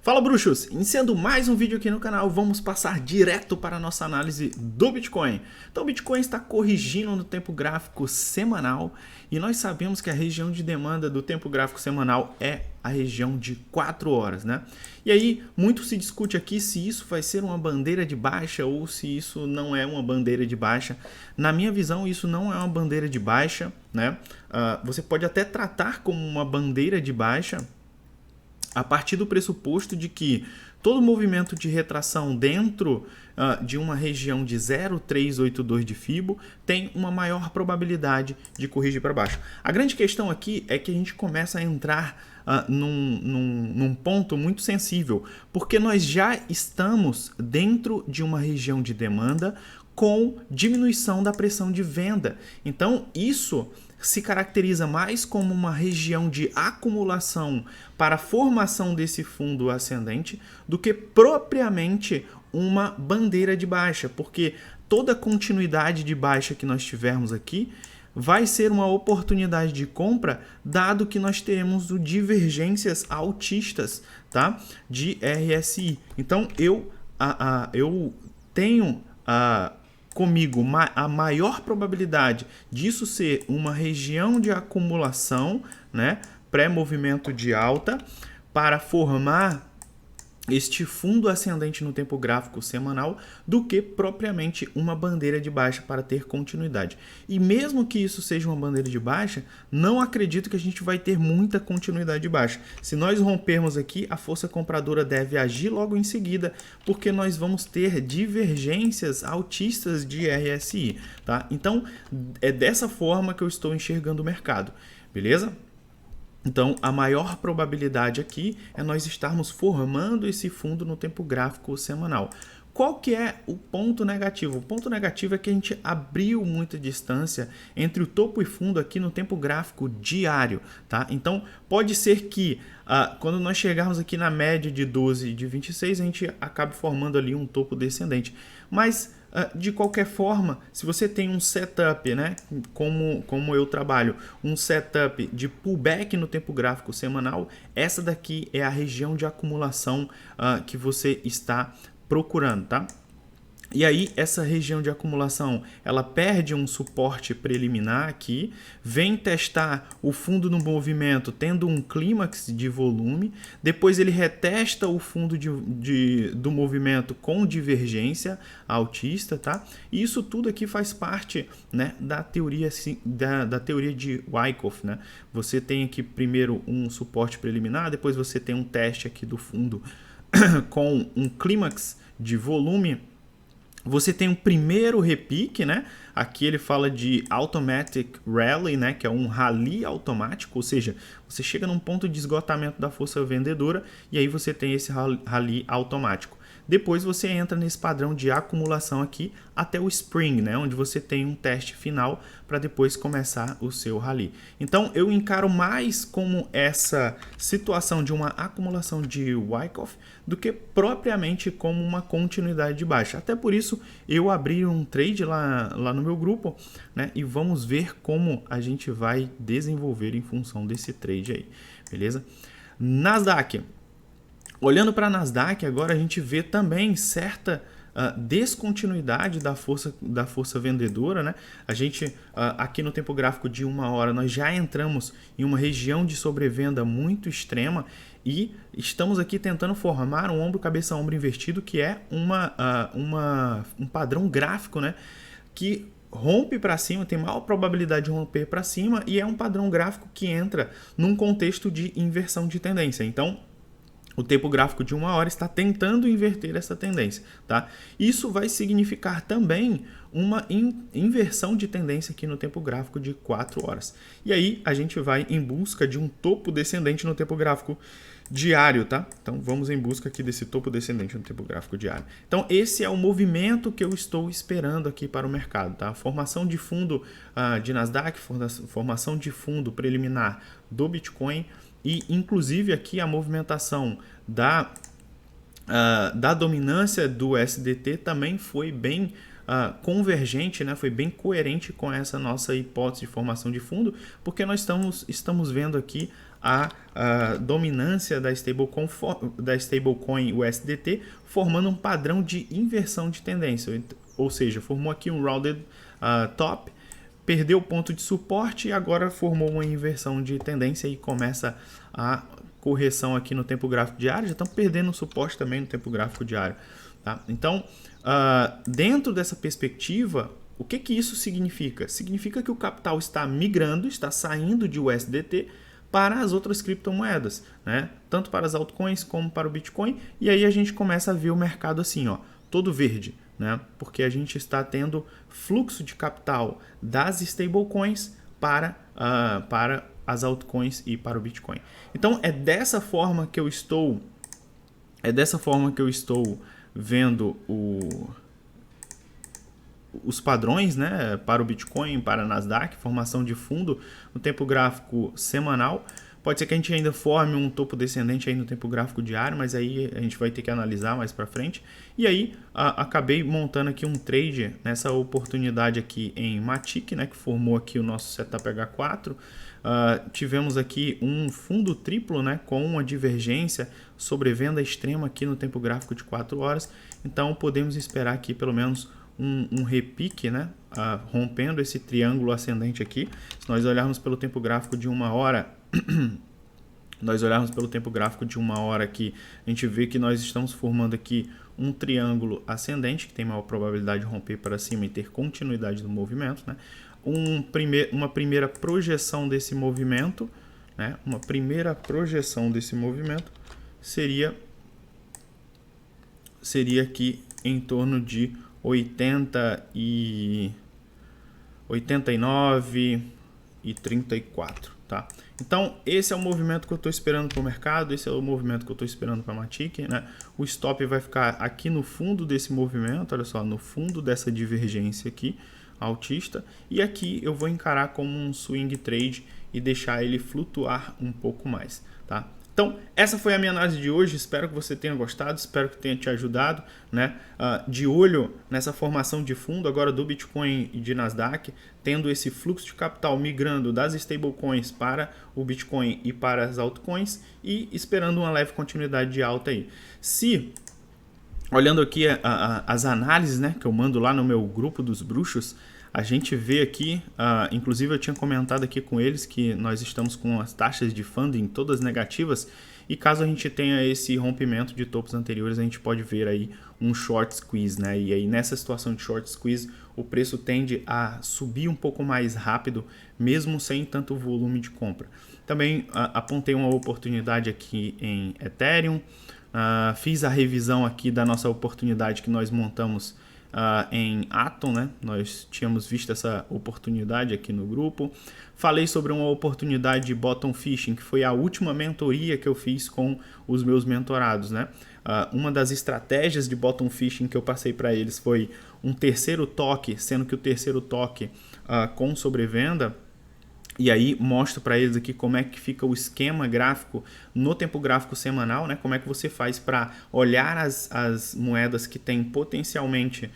Fala bruxos! Iniciando mais um vídeo aqui no canal, vamos passar direto para a nossa análise do Bitcoin. Então o Bitcoin está corrigindo no tempo gráfico semanal e nós sabemos que a região de demanda do tempo gráfico semanal é a região de 4 horas, né? E aí muito se discute aqui se isso vai ser uma bandeira de baixa ou se isso não é uma bandeira de baixa. Na minha visão, isso não é uma bandeira de baixa, né? Você pode até tratar como uma bandeira de baixa a partir do pressuposto de que todo movimento de retração dentro de uma região de 0,382 de Fibo tem uma maior probabilidade de corrigir para baixo. A grande questão aqui é que a gente começa a entrar num ponto muito sensível, porque nós já estamos dentro de uma região de demanda com diminuição da pressão de venda. Então, isso se caracteriza mais como uma região de acumulação para a formação desse fundo ascendente do que propriamente uma bandeira de baixa, porque toda continuidade de baixa que nós tivermos aqui vai ser uma oportunidade de compra, dado que nós teremos divergências altistas, tá? De RSI. Então, eu tenho comigo a maior probabilidade disso ser uma região de acumulação, né, pré-movimento de alta, para formar este fundo ascendente no tempo gráfico semanal do que propriamente uma bandeira de baixa para ter continuidade. E mesmo que isso seja uma bandeira de baixa, não acredito que a gente vai ter muita continuidade de baixa. Se nós rompermos aqui, a força compradora deve agir logo em seguida, porque nós vamos ter divergências altistas de RSI, tá? Então, é dessa forma que eu estou enxergando o mercado, beleza? Então, a maior probabilidade aqui é nós estarmos formando esse fundo no tempo gráfico semanal. Qual que é o ponto negativo? O ponto negativo é que a gente abriu muita distância entre o topo e fundo aqui no tempo gráfico diário, tá? Então, pode ser que quando nós chegarmos aqui na média de 12 e de 26, a gente acabe formando ali um topo descendente. Mas, de qualquer forma, se você tem um setup, né, como eu trabalho, um setup de pullback no tempo gráfico semanal, essa daqui é a região de acumulação que você está procurando, tá? E aí, essa região de acumulação, ela perde um suporte preliminar aqui, vem testar o fundo no movimento, tendo um clímax de volume, depois ele retesta o fundo do movimento com divergência altista, tá? E isso tudo aqui faz parte, né, da teoria de Wyckoff, né? Você tem aqui primeiro um suporte preliminar, depois você tem um teste aqui do fundo com um clímax de volume. Você tem um primeiro repique, né? Aqui ele fala de automatic rally, né? Que é um rally automático, ou seja, você chega num ponto de esgotamento da força vendedora e aí você tem esse rally automático. Depois você entra nesse padrão de acumulação aqui até o spring, né? Onde você tem um teste final para depois começar o seu rally. Então eu encaro mais como essa situação de uma acumulação de Wyckoff do que propriamente como uma continuidade de baixa. Até por isso eu abri um trade lá no meu grupo, né? E vamos ver como a gente vai desenvolver em função desse trade aí, beleza? Nasdaq. Olhando para a Nasdaq, agora a gente vê também certa descontinuidade da força vendedora, né? A gente, aqui no tempo gráfico de 1 hora, nós já entramos em uma região de sobrevenda muito extrema e estamos aqui tentando formar um ombro, cabeça, ombro invertido, que é um padrão gráfico, né? Que rompe para cima, tem maior probabilidade de romper para cima e é um padrão gráfico que entra num contexto de inversão de tendência. Então, o tempo gráfico de 1 hora está tentando inverter essa tendência, tá? Isso vai significar também uma inversão de tendência aqui no tempo gráfico de 4 horas. E aí a gente vai em busca de um topo descendente no tempo gráfico diário, tá? Então vamos em busca aqui desse topo descendente no tempo gráfico diário. Então esse é o movimento que eu estou esperando aqui para o mercado, tá? Formação de fundo de Nasdaq, formação de fundo preliminar do Bitcoin, e inclusive aqui a movimentação da dominância do SDT também foi bem convergente, né? Foi bem coerente com essa nossa hipótese de formação de fundo, porque nós estamos vendo aqui a dominância da stablecoin USDT, formando um padrão de inversão de tendência, ou seja, formou aqui um rounded top, perdeu o ponto de suporte e agora formou uma inversão de tendência e começa a correção aqui no tempo gráfico diário. Já estão perdendo o suporte também no tempo gráfico diário, tá? Então, dentro dessa perspectiva, o que isso significa? Significa que o capital está migrando, está saindo de USDT para as outras criptomoedas, né? Tanto para as altcoins como para o Bitcoin. E aí a gente começa a ver o mercado assim, ó, todo verde, né? Porque a gente está tendo fluxo de capital das stablecoins para as altcoins e para o Bitcoin. Então é dessa forma que eu estou vendo os padrões, né, para o Bitcoin, para a Nasdaq, formação de fundo no tempo gráfico semanal. Pode ser que a gente ainda forme um topo descendente aí no tempo gráfico diário, mas aí a gente vai ter que analisar mais para frente. E aí acabei montando aqui um trade nessa oportunidade aqui em Matic, né, que formou aqui o nosso setup H4. Tivemos aqui um fundo triplo, né, com uma divergência sobre venda extrema aqui no tempo gráfico de 4 horas. Então podemos esperar aqui pelo menos um repique, né, rompendo esse triângulo ascendente aqui. Se nós olharmos pelo tempo gráfico de 1 hora, aqui, a gente vê que nós estamos formando aqui um triângulo ascendente, que tem maior probabilidade de romper para cima e ter continuidade do movimento, né? Uma primeira projeção desse movimento, né? Seria aqui em torno de 89 e 34, tá? Então, esse é o movimento que eu estou esperando para o mercado, esse é o movimento que eu estou esperando para a Matic, né? O stop vai ficar aqui no fundo desse movimento, olha só, no fundo dessa divergência aqui, altista, e aqui eu vou encarar como um swing trade e deixar ele flutuar um pouco mais, tá? Então, essa foi a minha análise de hoje, espero que você tenha gostado, espero que tenha te ajudado, né? De olho nessa formação de fundo agora do Bitcoin e de Nasdaq, tendo esse fluxo de capital migrando das stablecoins para o Bitcoin e para as altcoins e esperando uma leve continuidade de alta aí. Olhando aqui as análises, né, que eu mando lá no meu grupo dos bruxos, a gente vê aqui, inclusive eu tinha comentado aqui com eles que nós estamos com as taxas de funding todas negativas e caso a gente tenha esse rompimento de topos anteriores, a gente pode ver aí um short squeeze, né? E aí nessa situação de short squeeze, o preço tende a subir um pouco mais rápido, mesmo sem tanto volume de compra. Também apontei uma oportunidade aqui em Ethereum, fiz a revisão aqui da nossa oportunidade que nós montamos em Atom, né? Nós tínhamos visto essa oportunidade aqui no grupo. Falei sobre uma oportunidade de bottom fishing, que foi a última mentoria que eu fiz com os meus mentorados, né? Uma das estratégias de bottom fishing que eu passei para eles foi um terceiro toque, sendo que o terceiro toque com sobrevenda. E aí mostro para eles aqui como é que fica o esquema gráfico no tempo gráfico semanal, né? Como é que você faz para olhar as moedas que tem potencialmente,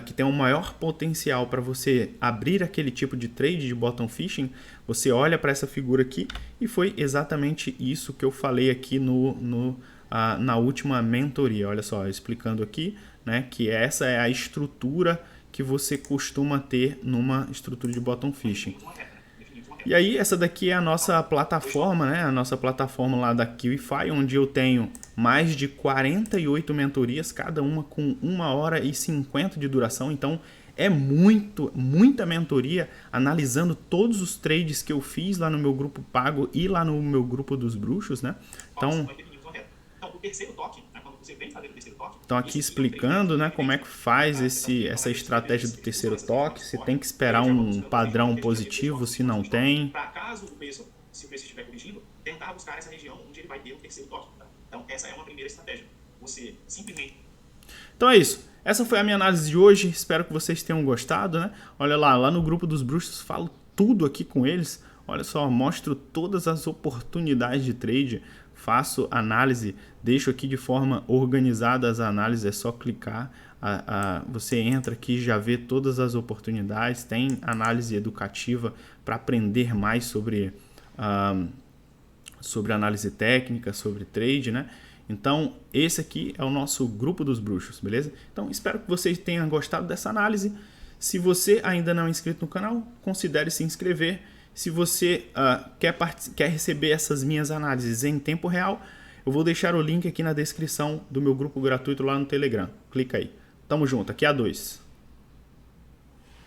que tem um maior potencial para você abrir aquele tipo de trade de bottom fishing. Você olha para essa figura aqui e foi exatamente isso que eu falei aqui na última mentoria. Olha só, explicando aqui, né, que essa é a estrutura que você costuma ter numa estrutura de bottom fishing. E aí, essa daqui é a nossa plataforma, né? A nossa plataforma lá da QIFI, onde eu tenho mais de 48 mentorias, cada uma com 1 hora e 50 de duração. Então, é muita mentoria, analisando todos os trades que eu fiz lá no meu grupo pago e lá no meu grupo dos bruxos, né? Então, o terceiro toque, né? Quando você vem fazer o terceiro toque, então aqui explicando, né, como é que faz essa estratégia do terceiro toque, se tem que esperar um padrão positivo, se não tem. Para caso o preço, se o preço estiver corrigindo, tentar buscar essa região onde ele vai ter o terceiro toque. Tá? Então essa é uma primeira estratégia. Você simplesmente... Então é isso. Essa foi a minha análise de hoje. Espero que vocês tenham gostado, né? Olha lá no grupo dos bruxos falo tudo aqui com eles. Olha só, mostro todas as oportunidades de trade, faço análise, deixo aqui de forma organizada as análises, é só clicar, você entra aqui e já vê todas as oportunidades, tem análise educativa para aprender mais sobre análise técnica, sobre trade, né? Então, esse aqui é o nosso grupo dos bruxos, beleza? Então, espero que vocês tenham gostado dessa análise. Se você ainda não é inscrito no canal, considere se inscrever. Se você quer receber essas minhas análises em tempo real, eu vou deixar o link aqui na descrição do meu grupo gratuito lá no Telegram. Clica aí. Tamo junto, aqui é a 2.